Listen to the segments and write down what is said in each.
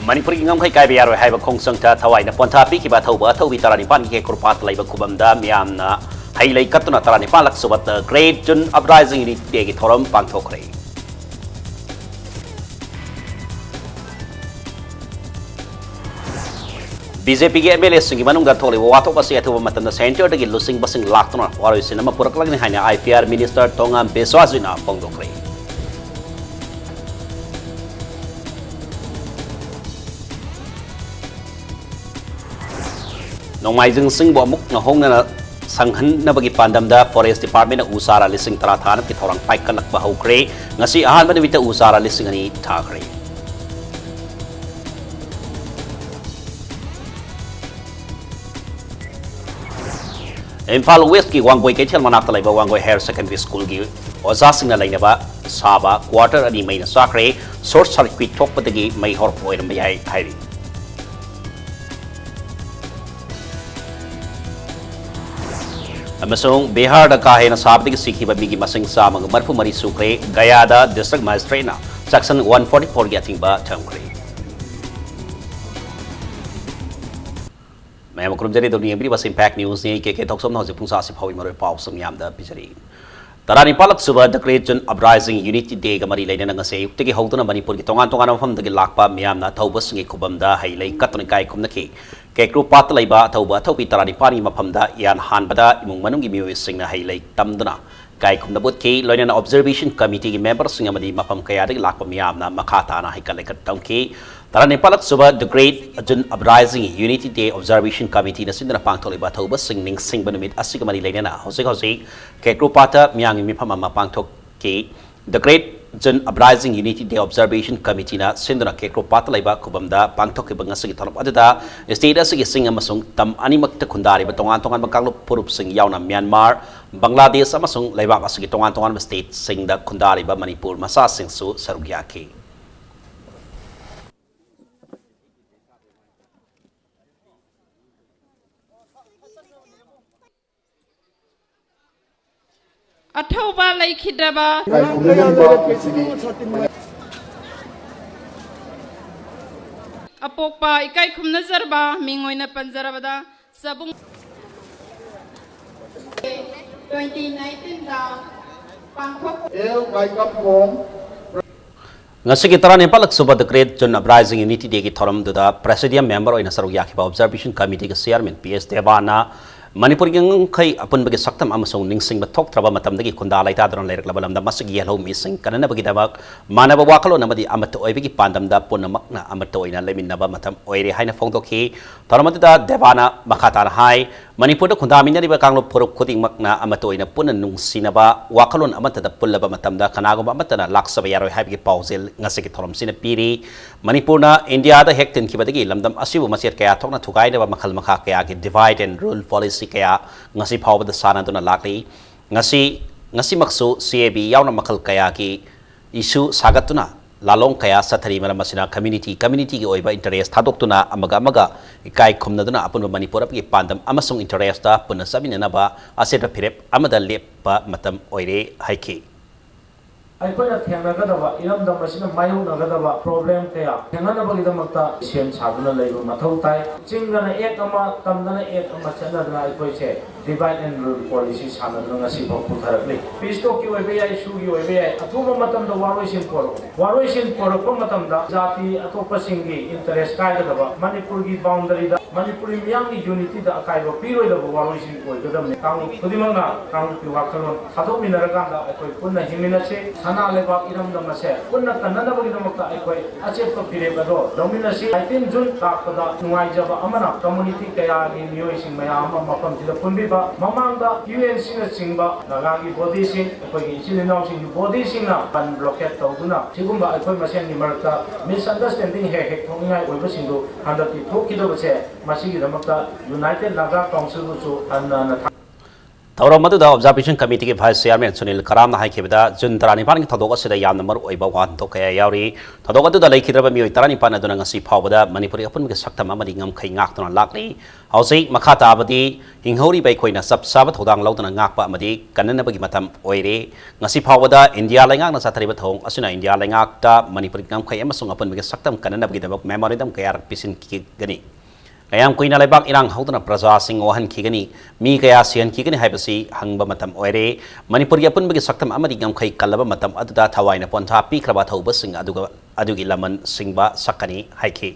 Manipuri ngam khai kai biaro hai ba khongsang ta thawai na pontha pi ki ba thauba thaubi tarani pan ki kurpat lai ba khubam da miam na hai lai katuna tarani pan lak subat great jun uprising ni te ki thoram pang thokre BJP ki MLA singi manung da thole wato ba se athu matan da center da ki losing basing laktuna waro sinama purak lagni haina IPR minister tongam beswazina pongdokre Nongmaijing sing bo muk na hong na sanghan na bagi pandam da forest department na usara lising tara thanap ki thorang pai kalak ba hokre ngasi ahan ba nimita usara lising ani thakre Imphal West ki Wangboy Kechel manak talai ba Wangboy Higher Secondary School gi oza sing na laina ba saba quarter ani mai na sakre short circuit thok patagi mai hor poiram ba yai hairi Amasung Bihar da kahena sabdi sikhi ba bigi masing samang marfu mari sukre Gaya da district magistrate na section 144 gi ating ba thamkre May makrum jari doni ebri bas impact news ni ke thoksom na jipung sa sipawi maro paw samyam da bijari Tarani palak suba the great jun uprising unity day ga mari laina nga se yukti gi hawtuna Manipur gi tongan tongan mafam da gi lakpa miyam na thawbas ngi khubam da hailai katun kai khumna ki Kekru pat laiba thauba thaupi tarani pani mafamda yan hanbada imung manung gi miwi singna hailai tamduna kai khumna bot ki loina observation committee gi member singa madi mafam kaya de lakpa miyam na makhata na haikale kat tamki tarani palak suba the great jun uprising unity day observation committee na sindana pangtholiba thauba singning singbanumit asiga mari laina na hosik kekru pata miyang mi phama mapangthok ki the great Jun uprising unity day observation committee na sinduna kekro patalaiba kubamda pangthok ki banga sigi tharap adada state asigi sing amasung tam animak ta khundari ba tongan tongan bakanglo purup sing yauna Myanmar Bangladesh amasung laibak asigi tongan tongan state sing da khundari ba Manipur masa sing su sarugya ki Athauba laikhidaba Apokpa ikai khumna zarba mingoina panjarabada sabung 2019 da pangthok by kapong ngasi ki tarani palak suba the great jun uprising unity day ki thoram da presidium member oina sarugya ki observation committee ki chairman PS Devana Manipur yang kai apun bagi saktam amasung ningsing batok traba matam dagi kunda laita daron lerak labalam da masig yellow missing kanana bagi dabak mana ba wakalo namadi amat oi bagi pandam da pun makna amat oina lemin naba matam oire haina fongdoki taramati da Devana makatan hai Manipur da kunda minari ba kanglo puruk kuting makna amat oina pun nung sinaba wakalon amat da pullaba matam da kanago amat na laksa ba yaro hai bagi pausel ngasi ki thoram sina piri Manipur na India da hektin ki badagi lamdam asibu masir kaya thokna thukai na ba makhal makha kaya ki divide and rule policy kaya ngasi phawba da sana duna lakli ngasi maksu CAB yauna makhal kaya ki issue sagatuna lalong kaya sathari maram masina community ki oiba interest thadok tuna amaga ikai khumna duna apun Manipur ki pandam amasung interest da punna sabina na ba aseta phirep amada lepa matam oire haiki ꯑꯩꯈꯣꯏꯅ ꯊꯦꯡꯅꯒꯗꯕ ꯏꯔꯝꯗꯝ ꯑꯁꯤꯅ ꯃꯥꯌꯣꯛꯅꯒꯗꯕ problem ꯀꯌꯥ ꯊꯦꯡꯅꯅꯕꯒꯤꯗꯃꯛꯇ ꯁꯦꯝ ꯁꯥꯗꯨꯅ ꯂꯩꯕ ꯃꯊꯧ ꯇꯥꯏ ꯆꯤꯡꯗꯅ ꯑꯦꯛ ꯑꯃ ꯇꯝꯗꯅ ꯑꯦꯛ ꯑꯃ ꯆꯠꯅꯗꯨꯅ ꯑꯩꯈꯣꯏꯁꯦ divide and rule policy ꯁꯥꯟꯅꯗꯨꯅ ꯉꯁꯤꯐꯥꯎ ꯄꯨꯊꯔꯛꯂꯤ ꯄꯤꯁꯇꯣꯛꯀꯤ ꯑꯣꯏꯕ ꯌꯥꯏ ꯏꯁꯨꯒꯤ ꯑꯣꯏꯕ ꯌꯥꯏ ꯑꯊꯨꯕ ꯃꯇꯝꯗ ꯋꯥꯔꯣꯏꯁꯤꯟ ꯄꯣꯔꯛꯄ ꯃꯇꯝꯗ ꯖꯥꯇꯤ ꯑꯇꯣꯞꯄꯁꯤꯡꯒꯤ ꯏꯟꯇꯔꯦꯁ ꯀꯥꯏꯒꯗꯕ ꯃꯅꯤꯄꯨꯔꯒꯤ ꯕꯥꯎꯟꯗꯔꯤꯗ ꯃꯅꯤꯄꯨꯔꯤ ꯃꯤꯌꯥꯝꯒꯤ ꯌꯨꯅꯤꯇꯤꯗ ꯑꯀꯥꯏꯕ ꯄꯤꯔꯣꯏꯗꯕ ꯋꯥꯔꯣꯏꯁꯤꯟ ꯑꯣꯏꯒꯗꯕꯅꯤ ꯀꯥꯡꯂꯨꯞ ꯈꯨꯗꯤꯡꯃꯛꯅ ꯀꯥꯡꯂꯨꯞꯀꯤ ꯋꯥꯈꯜꯂꯣꯟ ꯊꯥꯗꯣꯛꯃꯤꯟꯅꯔꯀꯥꯟꯗ ꯑꯩꯈꯣꯏ ꯄꯨꯟꯅ ꯍꯤꯡꯃꯤꯟꯅꯁꯤ ꯁꯅꯥ ꯂꯩꯕꯥꯛ ꯏꯔꯝꯗꯝ ꯑꯁꯦ ꯄꯨꯟꯅ ꯀꯟꯅꯅꯕꯒꯤꯗꯃꯛꯇ ꯑꯩꯈꯣꯏ ꯑꯆꯦꯠꯄ ꯐꯤꯔꯦꯞ ꯑꯗꯣ ꯂꯧꯃꯤꯟꯅꯁꯤ 19 ꯖꯨꯟ ꯂꯥꯛꯄꯗ ꯅꯨꯡꯉꯥꯏꯖꯕ ꯑꯃꯅ ꯀꯝꯃꯨꯅꯤꯇꯤ ꯀꯌꯥꯒꯤ ꯃꯤꯑꯣꯏꯁꯤꯡ ꯃꯌꯥꯝ ꯑꯃ ꯃꯐꯝꯁꯤꯗ ꯄꯨꯟꯕꯤꯕ ꯃꯃꯥꯡꯗ UNCꯅ ꯆꯤꯡꯕ ꯅꯥꯒꯥꯒꯤ ꯕꯣꯗꯤꯁꯤꯡ ꯑꯩꯈꯣꯏꯒꯤ ꯏꯆꯤꯜ ꯏꯅꯥꯎꯁꯤꯡꯒꯤ ꯕꯣꯗꯤꯁꯤꯡꯅ ꯕꯟ ꯕ꯭ꯂꯣꯀꯦꯠ ꯇꯧꯗꯨꯅ ꯁꯤꯒꯨꯝꯕ ꯑꯩꯈꯣꯏ ꯃꯁꯦꯟꯒꯤ ꯃꯔꯛꯇ ꯃꯤꯁꯑꯟꯗꯔꯁꯇꯦꯟꯗꯤꯡ ꯍꯦꯛ ꯊꯣꯛꯅꯤꯡꯉꯥꯏ ꯑꯣꯏꯕꯁꯤꯡꯗꯨ ꯍꯟꯗꯛꯀꯤ ꯊꯣꯛꯈꯤꯗꯕꯁꯦ ꯃꯁꯤꯒꯤꯗꯃꯛꯇ ꯌꯨꯅꯥꯏꯇꯦꯗ ꯅꯥꯒꯥ ꯀꯥꯎꯟꯁꯤꯜꯕꯨꯁꯨ ꯍꯟꯅ ꯊꯧꯔꯝ ꯑꯗꯨꯗ ꯑꯣꯕꯖꯥꯔꯕꯦꯁꯟ ꯀꯃꯤꯇꯤꯒꯤ ꯚꯥꯏꯁ ꯆꯤꯌꯥꯔꯃꯦꯟ ꯁꯨꯅꯤꯜ ꯈꯔꯥꯝꯅ ꯍꯥꯏꯈꯤꯕꯗ ꯖꯨꯟ 19ꯒꯤ ꯊꯧꯗꯣꯛ ꯑꯁꯤꯗ ꯌꯥꯝꯅ ꯃꯔꯨꯑꯣꯏꯕ ꯋꯥꯍꯟꯊꯣꯛ ꯀꯌꯥ ꯌꯥꯎꯔꯤ ꯊꯧꯗꯣꯛ ꯑꯗꯨꯗ ꯂꯩꯈꯤꯗ꯭ꯔꯕ ꯃꯤꯑꯣꯏ 19 ꯑꯗꯨꯅ ꯉꯁꯤ ꯐꯥꯎꯕꯗ ꯃꯅꯤꯄꯨꯔꯤ ꯑꯄꯨꯟꯕꯒꯤ ꯁꯛꯇꯝ ꯑꯃꯗꯤ ꯉꯝꯈꯩ ꯉꯥꯛꯇꯨꯅ ꯂꯥꯛꯂꯤ ꯍꯧꯖꯤꯛ ꯃꯈꯥ ꯇꯥꯕꯗꯤ ꯍꯤꯡꯍꯧꯔꯤꯕ ꯑꯩꯈꯣꯏꯅ ꯆꯞ ꯆꯥꯕ ꯊꯧꯗꯥꯡ ꯂꯧꯗꯨꯅ ꯉꯥꯛꯄ ꯑꯃꯗꯤ ꯀꯟꯅꯅꯕꯒꯤ ꯃꯇꯝ ꯑꯣꯏꯔꯦ ꯉꯁꯤ ꯐꯥꯎꯕꯗ ꯏꯟꯗꯤꯌꯥ ꯂꯩꯉꯥꯛꯅ ꯆꯠꯊꯔꯤꯕ ꯊꯧꯑꯣꯡ ꯑꯁꯤꯅ ꯏꯟꯗꯤꯌꯥ ꯂꯩꯉꯥꯛꯇ ꯃꯅꯤꯄꯨꯔꯤ ꯉꯝꯈꯩ ꯑꯃꯁꯨꯡ ꯑꯄꯨꯟꯕꯒꯤ ꯁꯛꯇꯝ ꯀꯟꯅꯅꯕꯒꯤꯗꯃꯛ ꯃꯦꯃꯣꯔꯦꯟꯗꯝ ꯀꯌꯥꯔꯛ ꯄꯤꯁꯤꯟꯈꯤꯒꯅꯤ ꯀꯌꯥꯝ ꯀꯨꯏꯅ ꯂꯩꯕꯥꯛ ꯏꯔꯥꯡ ꯍꯧꯗꯨꯅ ꯄ꯭ꯔꯖꯥꯁꯤꯡ ꯋꯥꯍꯟꯈꯤꯒꯅꯤ ꯃꯤ ꯀꯌꯥ ꯁꯤꯍꯟꯈꯤꯒꯅꯤ ꯍꯥꯏꯕꯁꯤ ꯍꯪꯕ ꯃꯇꯝ ꯑꯣꯏꯔꯦ ꯃꯅꯤꯄꯨꯔꯒꯤ ꯑꯄꯨꯟꯕꯒꯤ ꯁꯛꯇꯝ ꯑꯃꯗꯤ ꯉꯝꯈꯩ ꯀꯜꯂꯕ ꯃꯇꯝ ꯑꯗꯨꯗ ꯊꯋꯥꯏꯅ ꯄꯣꯟꯊꯥ ꯄꯤꯈ꯭ꯔꯕ ꯊꯧꯕꯁꯤꯡ ꯑꯗꯨꯒꯤ ꯂꯃꯟ ꯁꯤꯡꯕ ꯁꯛꯀꯅꯤ ꯍꯥꯏꯈꯤ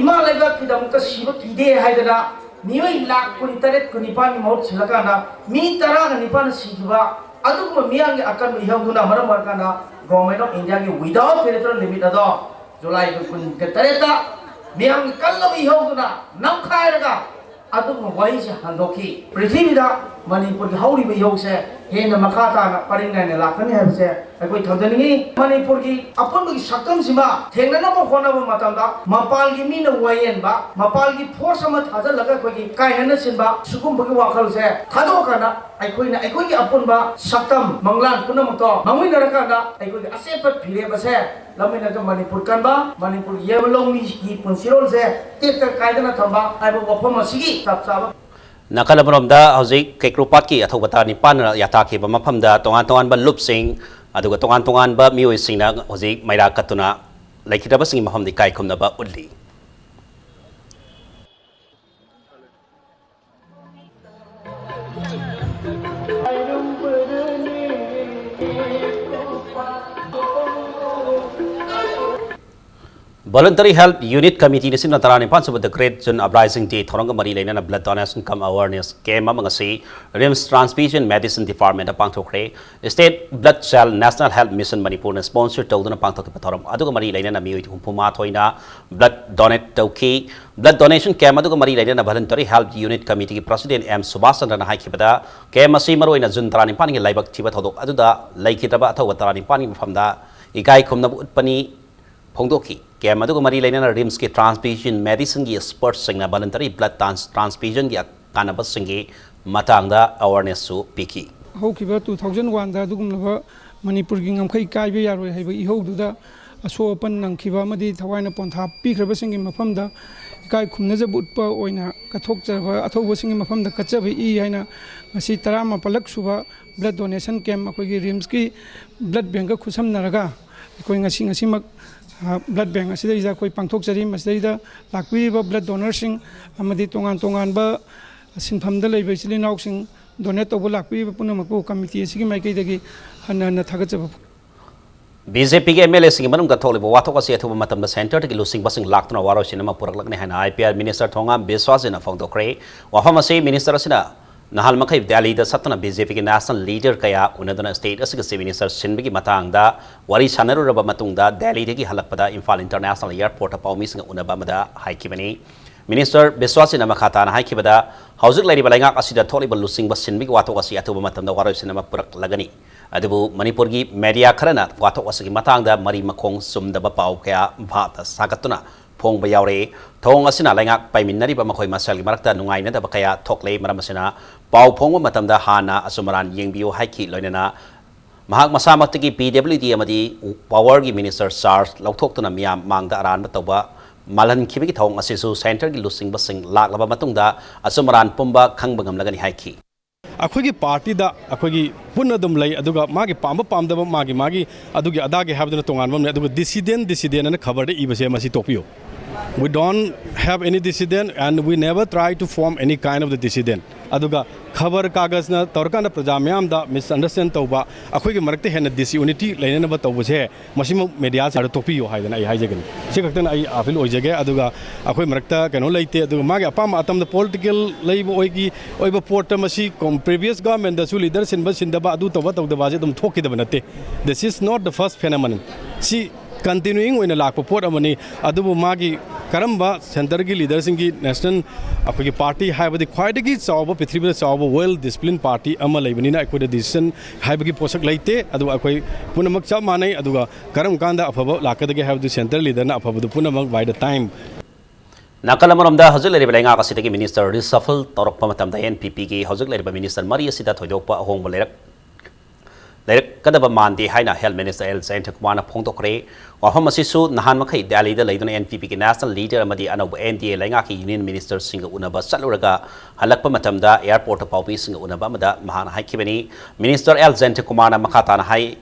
इमा लेबाक्कीदमक्ता सिब किदे हाइदना मियोय लाख 19 19 नि मौत सिलकाना मी 19 सिगिबा अदुगुम मियांगे अकन इहंगुना मरम वरकाना गवर्नमेंट ऑफ इंडिया की विदाउट टेरिटोरियल लिमिट अदो जुलाई 19 ता मियांगे कल्लब इहंगुना नमखायरगा अदुगुम वाइसे हंदोखी पृथ्वीदा मणिपुर की हौरिबे योगसे हेन मखाताना परिंगाने लाखनी हाइबसे अखोय थौजनिंगी मणिपुर की अपुनबगी सक्तम सिमा थेंगनब होनब मतमदा मपाल की मीन वायेनबा मपाल की फोर्स अमा थाजलगा अखोयगी कायनन सिनबा सुगुमबगी वाखलसे थादोकाना अखोयना अखोयगी अपुनबा सक्तम मंगलान पुनमतो मंगिनरकाना अखोयगी असेप फिरेबसे लमिनगा मणिपुर कनबा मणिपुर येबलोंगनी की पुनसिरोलसे तेक कायदना थंबा आइबो वफम असिगी तपसाबा ꯅꯥꯀꯜ ꯑꯃꯔꯣꯝꯗ ꯍꯧꯖꯤꯛ ꯀꯩꯀ꯭ꯔꯨꯄꯥꯠꯀꯤ ꯑꯊꯧꯕ ꯇꯔꯥ ꯅꯤꯄꯥꯟꯅ ꯌꯥꯇꯥꯈꯤꯕ ꯃꯐꯝꯗ ꯇꯣꯉꯥꯟ ꯇꯣꯉꯥꯟꯕ ꯂꯨꯞꯁꯤꯡ ꯑꯗꯨꯒ ꯇꯣꯉꯥꯟ ꯇꯣꯉꯥꯟꯕ ꯃꯤꯑꯣꯏꯁꯤꯡꯅ ꯍꯧꯖꯤꯛ ꯃꯩꯔꯥ ꯀꯠꯇꯨꯅ ꯂꯩꯈꯤꯗ꯭ꯔꯕꯁꯤꯡꯒꯤ ꯃꯐꯝꯗ ꯏꯀꯥꯏ ꯈꯨꯝꯅꯕ ꯎꯠꯂꯤ Voluntary Health Unit Committee ni Sinna Tarani Pansuba the Great Jun Uprising Day Thoranga Mari Lena Blood Donation Come Awareness Game Amangasi RIMS Transfusion Medicine Department of Pangtokre State Blood Cell National Health Mission Manipur sponsor Toduna Pangtok Patorum Aduga Mari Lena Miu Puma Toina Blood Donate Toki Blood Donation Came Aduga Mari Lena Voluntary Health Unit Committee President M Subasan and Haikibada Came Asimaro in a Jun Tarani Pani Laibak Tibato Aduda Laikitaba Tarani Pani from the Igai Kumna Pani Pongdoki Came Aduga Mari Lena RIMS ki Transfusion Medicine ki experts singna voluntary blood transfusion ki kanabas singi matangda awareness su piki. Hokiba 2001 da dugumlaba Manipur ki ngamkhai kaibe yaroi haiba ihoududa aso open nangkhiba amadi thawaina pontha pikraba singi mafamda kai khumnaja butpa oina kathokjaba athoba singi mafamda kachabi I haina ngasi 18 suba blood donation camp akogi RIMS ki blood bank ka khusamnaraga koi ngasi mak blood bank asida koi pangthok jari masida lakpiriba blood donors sing amadi tongan ba sinphamda leiba silinau sing donate tobo lakpiriba punamaku committee asigi maikei dagi hanna thagachaba BJP के MLA Singh मनम गथोले वाथो का सेथु मतम the centre के लुसिंग busing लाक्तना वारो cinema पुरक लगने है IPR minister थोंगा बेस्वास इन फोंदोक्रे वफम से मिनिस्टर सिना नहाल मखै दिल्ली द सतना BJP के नेशनल लीडर कया उनदना स्टेट असग से मिनिस्टर सिनबगी मतंगदा वारी सानरुरब मतुंगदा दिल्ली दगी हलकपदा इम्फाल इंटरनेशनल एयरपोर्ट पाउमी सिंग उनबा मदा हाइकिबनी मिनिस्टर बेस्वासिना मखाताना हाइकिबदा हौजिक लैरिबा लैंगाक असिदा थोलिबा लुसिंग बसिनबगी वाथो असि अथुबा मतमदा वारो सिनेमा पुरक लगनी अदुबु मणिपुर की मीडिया खरना वाथो असगी मतंगदा मरी मखोंग सुमदबा पाउ कया भात सागतुना फोंग यावरे थोंग असिना लैंगाक पाइमिन्नरिबा मखोय मसल मरकता नुंगाइनदबा कया थोकले मरमसिना पाउ फोंग मतमदा हाना असुमरान येंबियो हाइकी लोइनना महाक मसामक्तगी PWD अमदी पावर की मिनिस्टर चार्ज लौथोक्तुना मियाम मांगदा अरानबा तौबा मालन खिबगी थोंग असिसु सेंटर की लुसिंग बसिंग लाकलबा मतुंगदा असुमरान पुंबा खंगबा गमलगनी हाइकी अखोगी पार्टी दा अखोगी पुन्ना दुम लई अदुगा मागी पाम पामदब मागी अदुगी अदागे हाबदना तोंगान बम अदुगा डिसिडेंट न खबर दे इबसे मसी टोपियो we don't have any dissident and we never try to form any kind of the dissident aduga khabar kagaz na torkana praja myam da misunderstand tawba akhoi gi marakte hena disunity lainana ba tawbu se masima media sa topiyo haidana ai haijagan se kaktana ai afil oijage aduga akhoi marakta kano leite aduga magi apam atam the political leibo oigi oiba port masi previous government da su leader sindaba adu tawba tawda je dum thokidaba nate this is not the first phenomenon see continuing in a lack of port amani adubu magi karamba center ki leaders ki national apki party have the quite ki chawba prithvi chawba well disciplined party ama leibani na akoi decision have ki posak leite adu akoi punamak cha manai aduga karam kanda afaba lakadage have the center leader na afaba punamak by the time Nakal amaromda hojik leiriba lenga kasidagi minister reshuffle torokpa matamda NPP gi hojik leiriba minister mari asida thoidokpa ahongba leirak kadaba mandi haina health minister El Saint Kumana phongtokre wafam asisu nahan makai Delhi da leiduna NPP gi national leader amadi anauba NDA lenga ki union minister singa unaba saluraga halakpa matamda airport paupi singa unaba amada mahana haikibani minister El Saint Kumana makhatana hai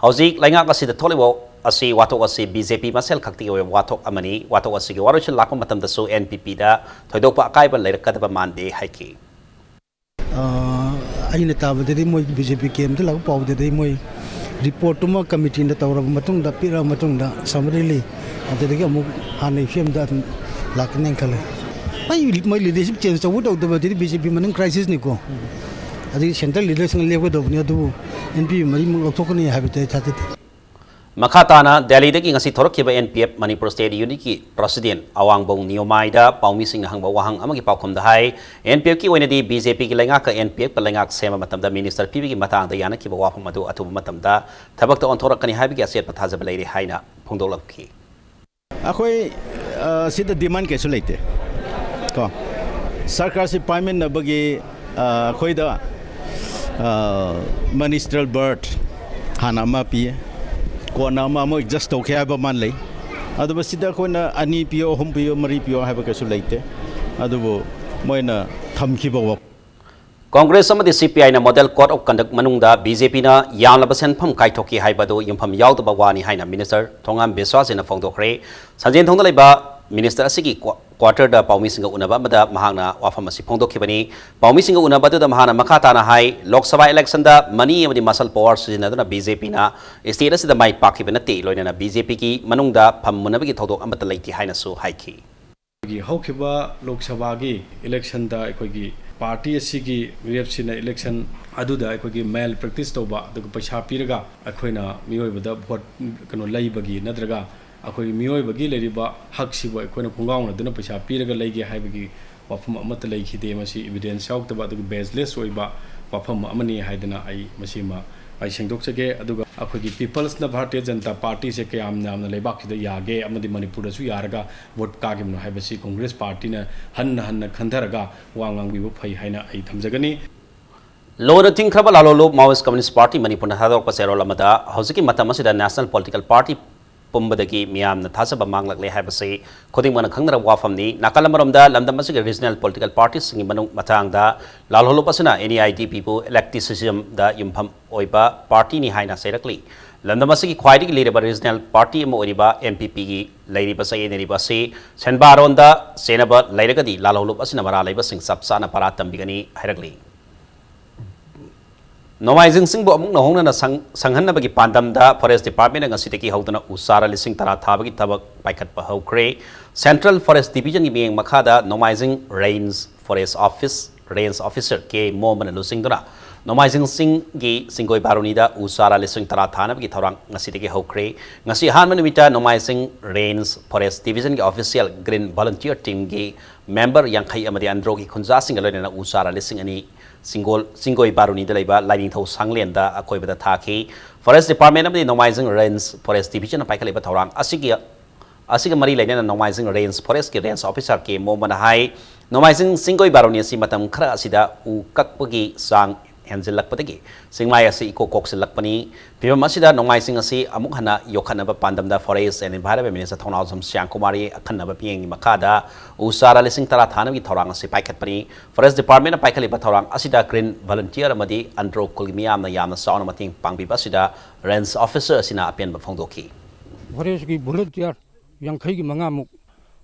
hojik lenga kasida tholibo asi watok asi BJP masel khakti oy watok amani watok asi ge warochil lakpa matamda su NPP da thoidokpa akaiba leirak kadaba mandi haiki aina tabadari moi BJP kem de lag pawdari moi report tuma committee na tawra matung da pira matung da summary li adagi amuk hanai fem da laknen khale mai leadership change chawu da badari BJP manung crisis ni ko adi central leaders ng level do ni adu NPP mari mu lokthokni habite thate Makhatana Delhi dagi ngasi thorokhiba NPF Manipur State Unit ki President Awangbong Niyomaida paumi sing hangba wahang amagi paukhum da hai NPF ki oinadi BJP ki lenga ka NPF ka lenga sema matamda minister PB ki matang da yana ki wafam adu atuba matamda thabak ta onthorakani haibi ki aset pathajab leiri haina phongdolakhi akhoi sida demand kesu leite ko sarkar si payment na bagi akhoi da ministerial bird hana ma pi ko na ma mo just to kaya ba man lay adu ba sida ko na ani pio hum pio mari pio ha ba kesu leite adu bo moi na thamki ba Congress amadi CPI na model code of conduct manungda BJP na yamlaba senpham kaithoki haibado yumpham yaudaba wani haina minister thongam beswas na phongdokre sanjen thongda laiba minister asigi quarter da paumi singa unaba mada mahangna wafam asi phongdokhibani paumi singa unaba da mahana makhata na hai lok sabha election da mani amadi muscle power sijinaduna BJP na state asida mai pakhibana te loina na BJP ki manungda pham munabagi thodok amata laiti haina su haiki gi haukiba lok sabha gi election da ekogi party asigi represina election aduda ekogi mail practice toba aduga paisa piraga akoina miyoibada vote kano laibagi nadraga akoi miyoibagi leriba haksibo akoina phungauna duna paisa piraga leige haibagi wafam amata leikide masi evidence yautaba aduga baseless oiba wafam amani haidana ai masima ai sengdokchage aduga akogi people's na Bharatiya Janata Party se kayam namna leibak sida yage amadi Manipur su yaraga vote kagimno haibasi Congress party na hanna khandaraga wangang bibo phai haina ai thamjagani Lora Tinkraba Lalolo Maoist Communist Party Manipur na hadok pasero lamada hojiki matam asida national political party pumbadagi miyam na thasaba manglakle haibasi khoding mana khangnara wafamni nakalamromda lamdam asigi regional political parties singi manung matangda lalholo pasina NEID people electicism da yumpham oiba party ni haina serakli lamdam asigi khwaidigi lireba regional party mo oriba MPP gi leiriba sai neriba se senbaronda senaba leiragadi lalholo pasina mara leiba sing sapsana paratam bigani hairakli Nomaizing sing bo amung nahong na sanghan bagi pandam da Forest Department ng asiteki haudana usara lising tara thabagi tabak paikat pa haukre Central Forest Division gi biyeng makhada Nomaizing Range Officer ke Moman lusing dona Nomaizing sing gi singoi baroni da usara lising tara thana bagi thorang ngasiteki haukre ngasi han manimita Nomaizing Range Forest Division gi official Green Volunteer Team gi member yang khai amadi andro gi khunja sing alona usara lising ani Singoi baruni da laiba lining thau sanglen da akoi bada thaki Forest Department amadi Nomaizing Range Forest Division pai kaliba thorang asiga mari laina Nomaizing Range Forest ki range officer ke momana hai Nomaizing Singoi baruni si matam khara asida u kakpagi sang henjil lakpatagi singmai asi iko koksil lakpani pibam asida Nomaizing asi amuk hana yokhana ba pandam da Forest and Environment Minister Thonau Sam Siang Kumari akhanna ba pieng makada usara lising tara thana gi thorang asi paikat pani Forest Department pai khali ba thorang asida Green Volunteer amadi andro kulmiyam na yamna sauna mating pangbi ba asida Range Officer asina apian ba phongdoki Forest gi volunteer yang khai gi mangamuk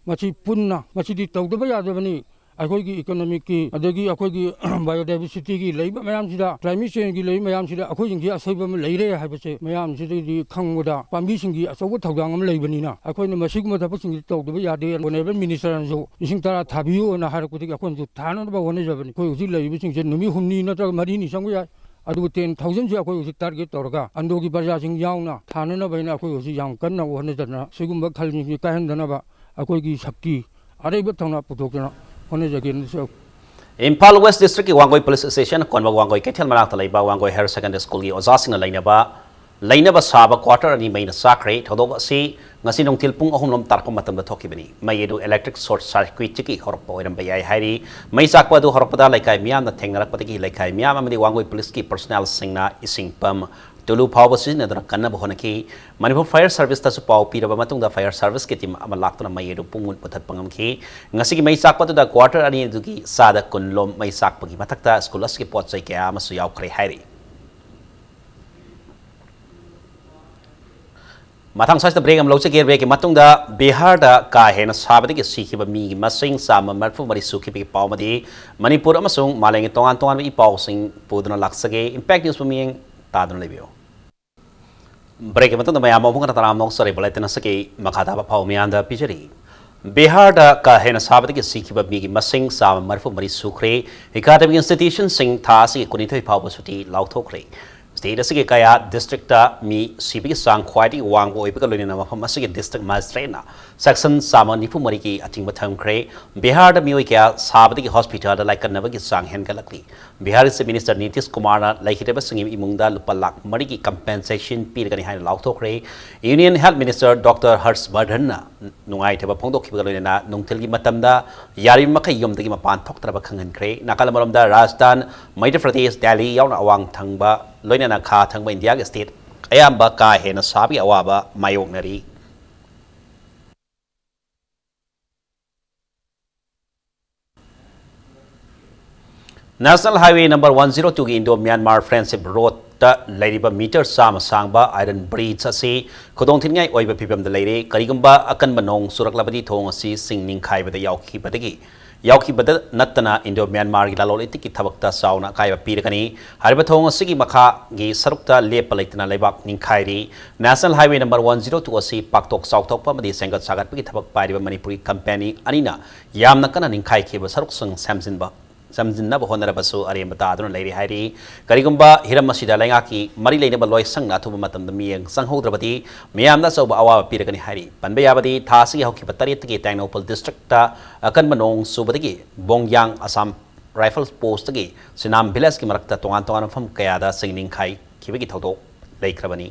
machi punna machi di tawdaba yadabani akhoi economic ki adagi akhoi biodiversity ki leiba mayam sida climate change ki leiba mayam sida akhoi jing ki asoiba ma leire haibase mayam sida di khangwada pambi sing ki asoba thawdang am leibani na akhoi na masiguma thapak sing tawdaba yade honorable minister anjo ising tara thabiyo na harakudi akhoi ju thana ba wone jabani khoi uji leiba sing je numi humni na ta mari ni sangwa ya adu 10,000 je akhoi uji target torga ando ki barja sing yauna thana na baina akhoi uji yang kan na wone jana sigumba khalni ki kahen dana ba akhoi ki shakti areba thona puthokna Impal West District ki Wangoi Police Station konba Wangoi Kethel manak talaiba Wangoi Higher Secondary School ki oza sing lainaba Lainaba Saba quarter and Main Sacre, Todoba Sea, Nasinong Tilpung Home Tarkomatam the Tokibani, Mayedu electric short circuit Chiki, Horpo and Bayai Hari, May Sakwa do Horpada like I Miam, the Tangarapati like I Miam, the Wangway Poliski personnel singna, Ising Pum, Tulu Power Sin and the Kanabahonaki, Manipur Fire Service to Pau Peter Bamatung, the fire service kitim Amalakton Mayedu Pungun Putatpangamki, Nasiki May Sakwa to the quarter and Duki, Sada Kunlom, May Sakpaki Matakta, Skulaski Potsake, Amasuyao Krehari. Matang sa break am loche gerbe ke matungda Bihar da ka hena sabadi ke sikhiba mi masing sama marfu mari sukhi pe pawmadi Manipur amasung maleng tongan tongan i paw sing puduna laksage impact news paming tadun lebio break ke matungda mayam mong kana taram nok sare balai tena sake makhata ba paw mianda pijari Bihar da ka hena sabadi ke sikhiba mi masing sama marfu mari sukre academic institution sing tha si kunithoi paw suti lauthokre State as a Kaya district me Sibi Sang quite one boy because from a district magistrate section Sama Nifu Mariki at Timbatam Cray, Bihar the Muika, Sabati hospital like a never get sang Hengalakli. Bihar is the minister Nitis Kumara like it ever singing Imunda Lupalak Mariki compensation period behind Lauto Cray, Union Health Minister Dr. Hers Bardana, Nungai Taba Pondo Kibalina, Nungtilgi Matamda, Yarimaka Yum the Gimapan Toktrabakan and Cray, Nakalamuramda Rajdan, Maida Pradesh, Delhi, Yawn Awang Tangba. Loina na ka thang ba India state ayamba ka hena sabi awaba mayok nari National Highway number 102 gi Indo Myanmar Friendship Road ta lairiba meter sama sangba iron bridge ase khodong thingai oiba phibam da leire karigumba akan banong suraklabadi thong asi singning khai bada yauki badagi Yauki bada natana Indo Myanmar gilaloliti ki thabakta sauna kaiba pirkani hariba thong asigi makha gi sarukta lepalaitana lebak ningkhairi National Highway number 102 asi paktok sautok pamadi sengat sagat pi thabak pariba Manipuri company anina yamna kana ningkhai kheba saruk sang samjinba samjinna bahonara basu arem bata adun leiri hairi karigumba hiram masida lengaki mari leina baloi sangna thuba matam da mieng sanghodrabati miyamna soba awa pirkani hairi panbe yabadi thasi hauki batari tiki Tangnopal district ta akan manong subadagi bongyang Assam rifles post gi sinam village ki marakta tongan tongan fam kayada singning khai kibagi thodo leikrabani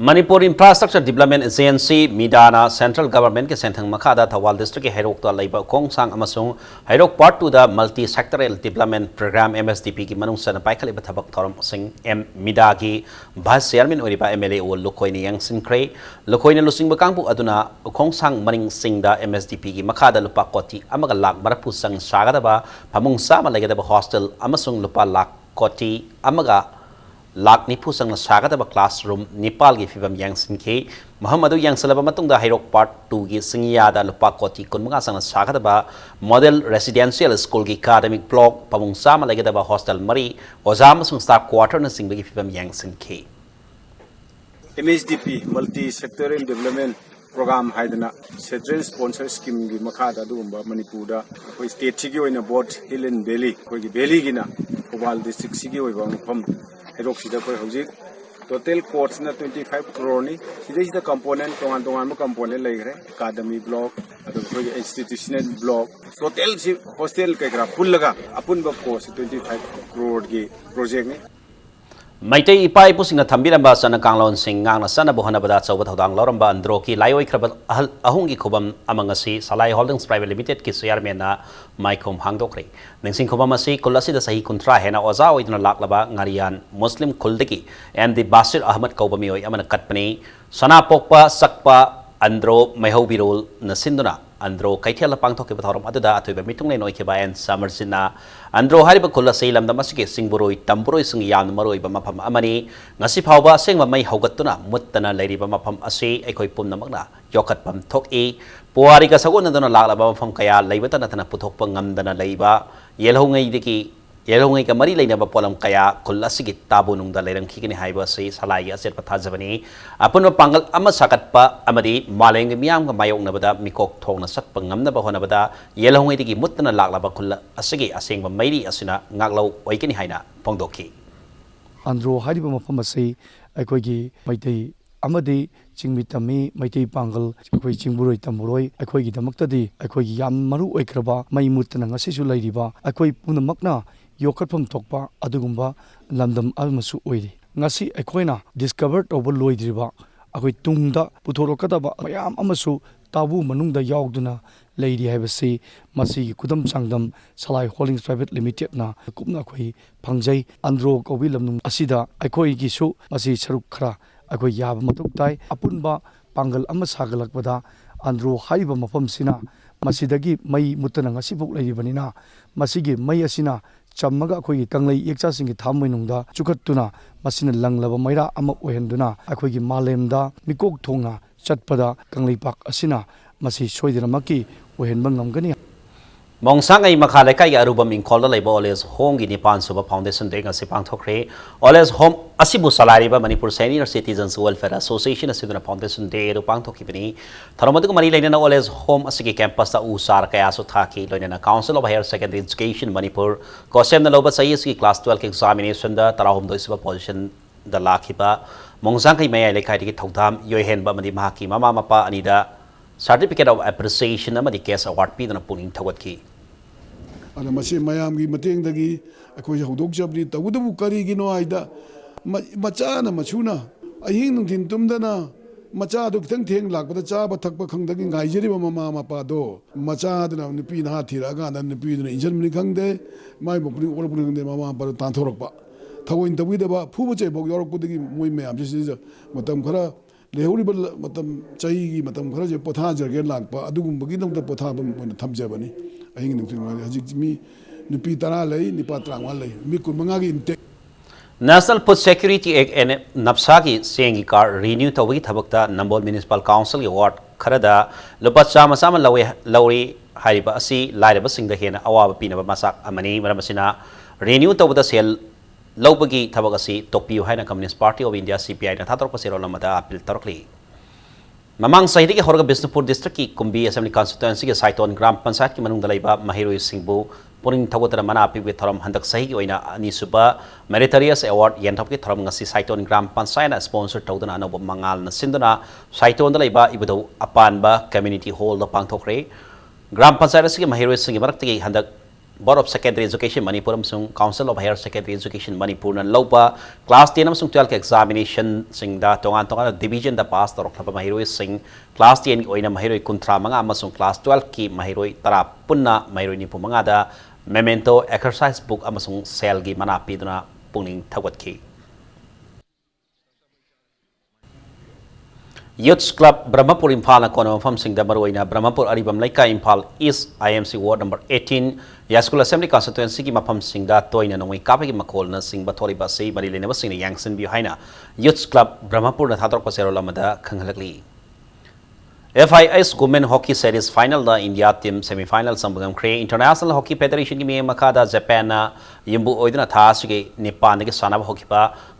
Manipur Infrastructure Development Agency Midana Central Government ke senthang makada Thawal District ke Hairok to Laiba Kongsang amasung Hairok Part 2 da Multi Sectoral Development Program MSDP ki manung sana paikali bathabak thoram sing M Mida ki Vice Chairman oriba MLA ol Lokoi ni yang sinkre Lokoi na lusing bakangpu aduna Kongsang maning sing da MSDP ki makada lupa koti amaga lak barapu sang sagada ba pamung sama lagada ba hostel amasung lupa lak koti amaga Lak nipu sang sagat ba classroom Nepal gi fibam yang sinke Muhammadu yang salaba matung da Hairok Part 2 gi singiya da lupa koti kun mga sang sagat ba model residential school gi academic block pamung sama lagi da ba hostel mari ozam sung staff quarter na sing gi fibam yang sinke MSDP multi sectoral development program haidana central sponsor scheme gi makada dumba Manipur da koi state chi gi oina board hill and valley koi gi valley gi na Hobal district si gi oiba mafam Hairok sida koi hojik total costs na 25 crore ni sida component tongan component lai gre academy block adu koi institutional block total si hostel kai gra pul laga apun ba cost 25 crore gi project ni Maitei ipai pusing na thambiramba sana kanglon sing ngang na sana bohana bada chawba thodang loramba andro ki laioi khraba ahungi khobam amangasi Salai Holdings Private Limited ki chairman na Maikom hangdokre ningsing khobam asi kulasi da sahi kuntra hena oza oidna laklaba ngarian Muslim kuldeki and the Basir Ahmad Kaubami oi amana katpani sana pokpa sakpa andro maihobirol na sinduna andro kaithela pangthok ke bathoram aduda athoiba mitung nei noikheba en samarsina andro hariba khula seilam da masike singburoi tamburoi sing yam maroi ba mafam amani ngasi phawba sengma mai hogattuna muttana leiriba mafam ase ekoi pumnamakna yokat pam thok e puari ka sagona dana laglaba mafam kaya leibata natana puthokpa ngamdana leiba yelhongai deki yelhongai ka mari leina ba polam kaya khullasigi tabu nungda leirang khigini haiba se salai aset pathajabani apun pangal ama sakatpa amadi maleng miyam ka mayong nabada mikok thongna satpa ngamna ba honabada yelhongai digi muttana laglaba khulla asigi asengba mairi asina ngaklau oikini haina pongdoki Andro hariba mafam ase aikoigi maitei amadi chingmi tami maitei pangal akhoi chingburoi tamuroi akhoi gi damaktadi akhoi gi yam maru oikraba mai mutna ngasi su lairiba akhoi punamakna yokhatpham thokpa adugumba lamdam almasu oiri ngasi akhoi discover tawba loidriba akhoi tungda puthorokadaba mayam amasu tabu manungda yauduna leiri haibasi masi kudam changdam salai holdings private limited na kupna khoi phangjai andro kobi lamnung asida akhoi gi su masi saruk khara akhoi yaba matuk tai apunba pangal ama sagalakpada andro haiba mafam sina masidagi mai mutana ngasi buk leiribanina masigi mai asina chammaga akhoi kanglei ekcha singi thammoinungda chukhattuna masina langlaba maira ama ohenduna akhoi gi malemda mikok thongna chatpada kanglei pak asina masi soidiramaki ohenba ngamgani Mongsang ay makhalay kay arubam ingkol na laiba Oles Home ginipan suba foundation day nga si pangthokre Oles Home asibu salari ba Manipur Senior Citizens Welfare Association asibu na foundation day ru pangthokki bini tharomadu ko mari laina na Oles Home asigi campus ta usar kaya so thaki laina na Council of Higher Secondary Education Manipur kosem na lobat sa ISG class 12 examination da tarahum do isiba position da lakhiba Mongsang kay mayay lekay dikit thogdam yoyhen ba madi mahaki mama mapa anida Certificate of Appreciation na madi case award pi na puning thawat ki ana masi mayam gi mateng dagi akoi hodok jabni tawudu kari gi no aida macha na machuna ahing nung thin tumdana macha du thang theng lakpada cha ba thakpa khangdagi ngaijeri ba mama mapa do macha dana nupi na thira ga na nupi na injan mni khangde mai bopri olpri khangde mama pa tan thorok ba thawoin tawida ba phuba che bok yorok pudagi moi mayam ji matam khara lehuriba matam chai gi matam khara je potha jarge lakpa adugum bagi dong ta potha bam thamjabani ahing nung tin hajik mi nupi tara lei nipa trangwa lei mi kun manga gi inte National Food Security Act and Napsagi sengi car renew tawagi thabakta Nambol Municipal Council award kharada lupa chama sama lauri hariba asi lairaba singda hena awaba pinaba masak amani maramasina renew tawada sel lobagi thabagasi topiu haina Communist Party of India CPI na thator pasiro lamada apil tarokli Mamang sahidi ke horga Bisnupur district ki Kumbi Assembly constituency ke Saiton Gram Panchayat ki manung dalaiba Mahiroi Singbu puring thawatara mana api we thoram handak sahi ki oina ani suba meritorious award yenthop ki thoram ngasi Saiton Gram Panchayat na sponsor tawdana anob mangal na sindana Saiton dalaiba ibudo apanba community hall da pangthokre Gram Panchayat ki Mahiroi Singgi marak ki handak Board of Secondary Education Manipur amsung Council of Higher Secondary Education Manipur na lopa class 10 amsung 12 examination sing da tongan division da pass torok thapa mahiroi sing class 10 ki oina mahiroi kuntra manga amsung class 12 ki mahiroi tara punna mahiroi ni pumanga da memento exercise book amsung sel gi manapi duna puning thawat ki Youth Club Brahmapur Imphal na kono mafam sing da maruina Brahmapur Aribam Laika Imphal East IMC Ward number 18 Yaskul Assembly constituency ki mafam sing da toina nongoi kape ki makol na sing bathori ba sei marilena ba sing Yangsen bi haina Youth Club Brahmapur na thator ko sero lamada khanghalakli FIS Women Hockey Series Final da India team semi-final sambagam kre International Hockey Federation ki me makada Japan na yimbu oidna tha sige Nepal ke sanaba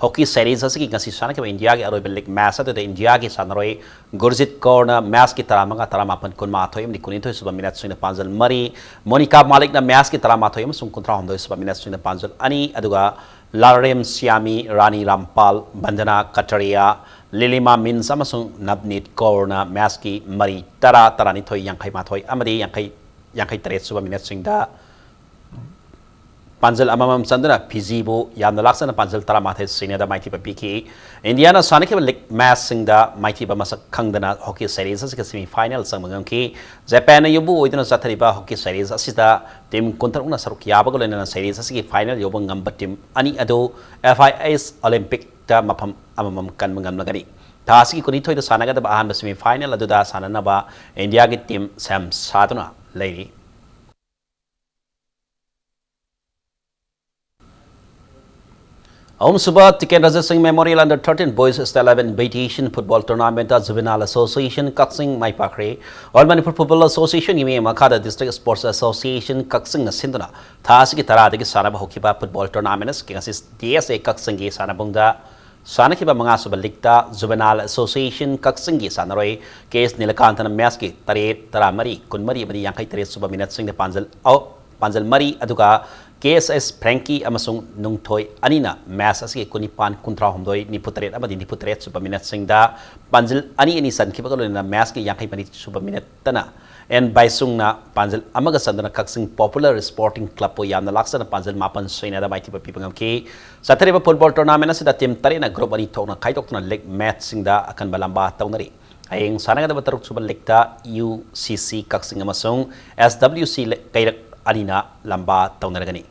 hockey series asigi ngasi sana ke India ke aroi belik match ate India ke sanaroi Gurjit Kaur na match ki taramanga taramapan kun ma thoim ni kunin thoi suba minute sina panjal mari Monica Malik na match ki tarama thoim sung kontra hondoi suba minute sina panjal ani aduga Larem Siami Rani Rampal Bandana Kataria Lilima Min samasung Nabnit Kaur na match ki mari tara ni thoi yang khai ma thoi amadi yang khai tret suba minute sing da Panjal amamam sandana Pizibu yamna laksana panjal tara mathe sine da maiti pa piki Indiana sana ke lik match sing da maiti pa masak khangdana hockey series as semi final samangam ki Japan yubu oidana sathari ba hockey series asida team kontar una saruk yaba golena series as ki final yobang ngamba team ani ado FIS Olympic ta mapam amamam kan mangam nagari tasiki kuni thoi da sana ga da ahan semi final adu da sana na ba India ki team sam saduna lady Suba Ticket Resisting Memorial Under 13 Boys Style 11 Invitation Football Tournament Juvenile Association Kaksing Maipakre All Manipur Football Association Yime Makada District Sports Association Kaksing Sindana Thasiki Taradi Sanaba Hokiba Football Tournaments Kingasis DSA Kaksingi Sanabunda Sanakiba Mangasuba Likta Juvenile Association Kaksingi Sanaroi Case Nilakantana Maski Tare Taramari Kunmari Yankai Tare Suba Minat Sing the Panjal Mari Aduga KSS Frankie amasung nungthoi anina match asigi kunipan kuntra homdoi niputret amadi niputret super minute singda panjil ani san kibagalona match ki yankai mani super minute tana and baisungna panjil amaga sandana kaksing popular sporting club po yamna laksana panjil mapan soina da maiti pa pipangam ki satareba football tournament asida team tarina group ani thokna khaitokna leg match singda akan balamba taunari ayeng sanagada bataruk suban lekta UCC kaksing amasung SWC kairak Anina lamba taunaragani.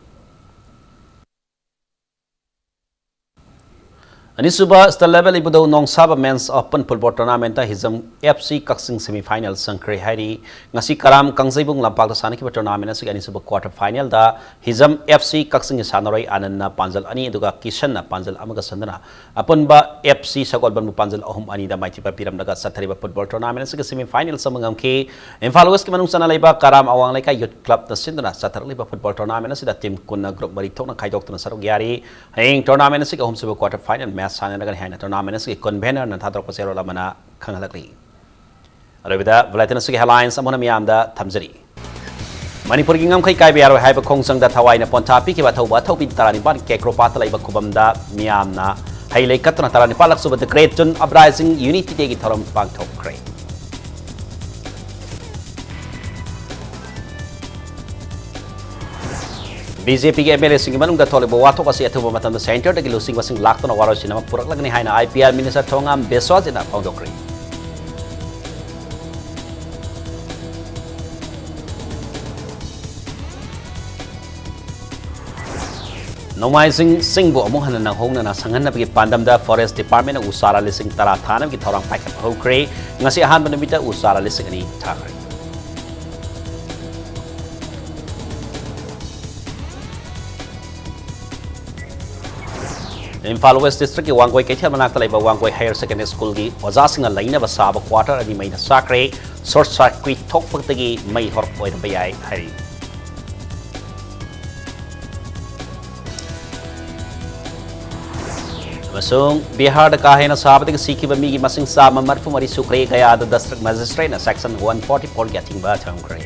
Anisuba star level ibudo nong saba men's open football tournament hizam FC Kaksing semi-final sangkri hari ngasi karam kangsaibung lampak sana ki tournament asig anisuba quarter final da hizam FC Kaksing sanaroi ananna panjal ani duga kishan na panjal amaga sandana apun ba FC sagol ban panjal ahum ani da maiti pa piram daga sathariba football tournament asig semi-final samangam ki Imphal West ki manung sana laiba karam awang lai ka youth club na sindana satharliba football tournament asida team kunna group bari thokna khaidok tuna sarug yari heng tournament asig ahum suba quarter final match sana nagan haina tournament ki convener na thadrok pasero lamana khangalakli arabida volatina sugi headlines amona miamda thamjari Manipur gi ngam khai kai be aro haiba khongsang da thawai na ponta pi ki ba thawba thawbin tarani ban ke kropa ta laiba khubamda miamna hailai katna tarani palak suba the great jun uprising unity day gi thoram pang thok kre BJP के MLA Singh मनुंग दा थोले बो वाथो kasi athuba matam da center da gilusing wasing laktona waro sinama purak lagni haina IPR minister thongam beswaz ina pangdokri Nomai Singh bo among hanan hongna na sangan na bagi pandam da forest department na usara lising tara thanam ki thorang paikap hokre ngasi ahan banamita usara lising ani thakre Imphal West District ki Wangoi Kethel manakta laiba Wangoi Higher Secondary School gi oja singa laina ba saba quarter ani mai na sakre short circuit thok paktagi mai hor oi ba yai hari Masung Bihar da kahena sabadagi sikhi ba mi gi masing sa marfu mari sukre gaya da district magistrate na section 144 getting ba thangkre